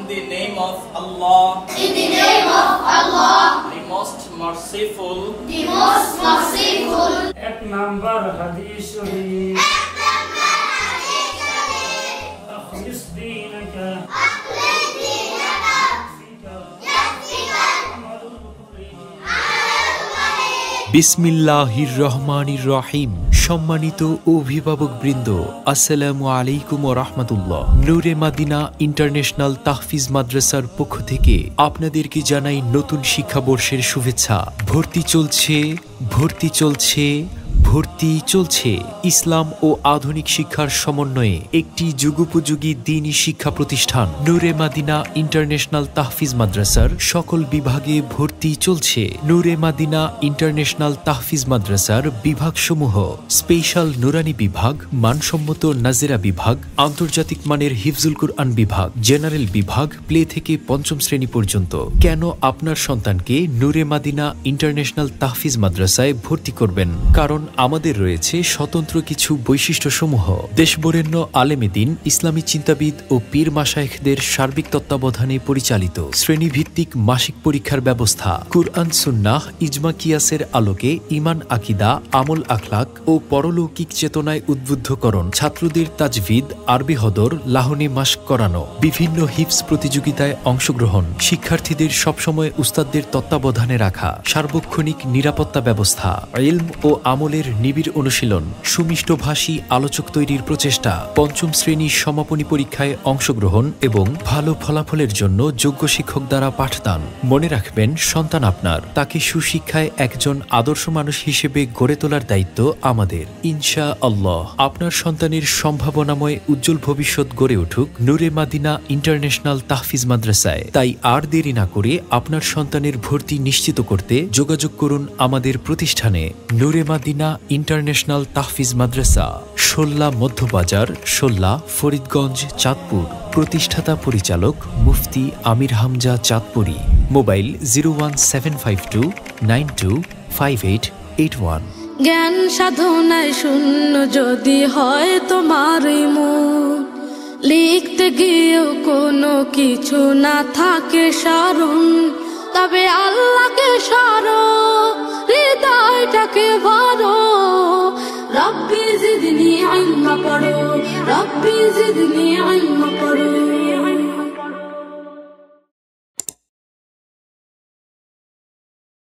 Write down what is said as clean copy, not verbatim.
In the name of Allah. In the name of Allah. The most merciful. The most merciful. এক number হাদিস শরীফ أخلص دينك বিসমিল্লাহির রহমানির রহিম। সম্মানিত অভিভাবক বৃন্দ, আসসালামু আলাইকুম ওয়া রাহমাতুল্লাহ। নূরে মাদিনা ইন্টারন্যাশনাল তাহফিজ মাদ্রাসার পক্ষ থেকে আপনাদেরকে জানাই নতুন শিক্ষাবর্ষের শুভেচ্ছা। ভর্তি চলছে ইসলাম ও আধুনিক শিক্ষার সমন্বয়ে একটি যুগোপযোগী দ্বীনি শিক্ষা প্রতিষ্ঠান নূরে মাদিনা ইন্টারন্যাশনাল তাহফিজ মাদ্রাসার সকল বিভাগে ভর্তি চলছে। নূরে মাদিনা ইন্টারন্যাশনাল তাহফিজ মাদ্রাসার বিভাগসমূহ: স্পেশাল নুরানি বিভাগ, মানসম্মত নাজেরা বিভাগ, আন্তর্জাতিক মানের হিফজুল কুরআন বিভাগ, জেনারেল বিভাগ, প্লে থেকে পঞ্চম শ্রেণী পর্যন্ত। কেন আপনার সন্তানকে নূরে মাদিনা ইন্টারন্যাশনাল তাহফিজ মাদ্রাসায় ভর্তি করবেন? কারণ আমাদের রয়েছে স্বতন্ত্র কিছু বৈশিষ্ট্যসমূহ। দেশবরেণ্য আলেমেদিন, ইসলামী চিন্তাবিদ ও পীর মাশায়েখদের সার্বিক তত্ত্বাবধানে পরিচালিত শ্রেণীভিত্তিক মাসিক পরীক্ষার ব্যবস্থা, কুরআন সুন্নাহ ইজমা কিয়াসের আলোকে ঈমান আকিদা, আমল আখলাক ও পরলৌকিক চেতনায় উদ্বুদ্ধকরণ, ছাত্রদের তাজভিদ, আরবি হদর, লাহনী মাশক করানো, বিভিন্ন হিফজ প্রতিযোগিতায় অংশগ্রহণ, শিক্ষার্থীদের সবসময় উস্তাদদের তত্ত্বাবধানে রাখা, সার্বক্ষণিক নিরাপত্তা ব্যবস্থা, ইলম ও আমলের নিবিড় অনুশীলন, সুমিষ্টভাষী আলোচক তৈরির প্রচেষ্টা, পঞ্চম শ্রেণীর সমাপনী পরীক্ষায় অংশগ্রহণ এবং ভালো ফলাফলের জন্য যোগ্য শিক্ষক দ্বারা পাঠদান। মনে রাখবেন, সন্তান আপনার, তাকে সুশিক্ষায় একজন আদর্শ মানুষ হিসেবে গড়ে তোলার দায়িত্ব আমাদের। ইনশা আল্লাহ আপনার সন্তানের সম্ভাবনাময় উজ্জ্বল ভবিষ্যৎ গড়ে উঠুক নূরে মাদিনা ইন্টারন্যাশনাল তাহফিজ মাদ্রাসায়। তাই আর দেরি না করে আপনার সন্তানের ভর্তি নিশ্চিত করতে যোগাযোগ করুন আমাদের প্রতিষ্ঠানে। নূরে মাদিনা ইন্টারন্যাশনাল তাহফিজ মাদ্রাসা, শোল্লা মধ্যবাজার, শোল্লা, ফরিদগঞ্জ, চাঁদপুর। প্রতিষ্ঠাতা পরিচালক মুফতি আমির হামজা চাঁদপুরি। মোবাইল 01752925881। জ্ঞান সাধনায় শূন্য যদি হয় তোমার মন, লিখতে গিয়েও কোনো কিছু না থাকে স্মরণ, তবে আল্লাহকে স্মরণ, হৃদয়টাকে ভরো। রব্বি জিদনি ইলমা পড়ো, রব্বি জিদনি ইলমা পড়ো।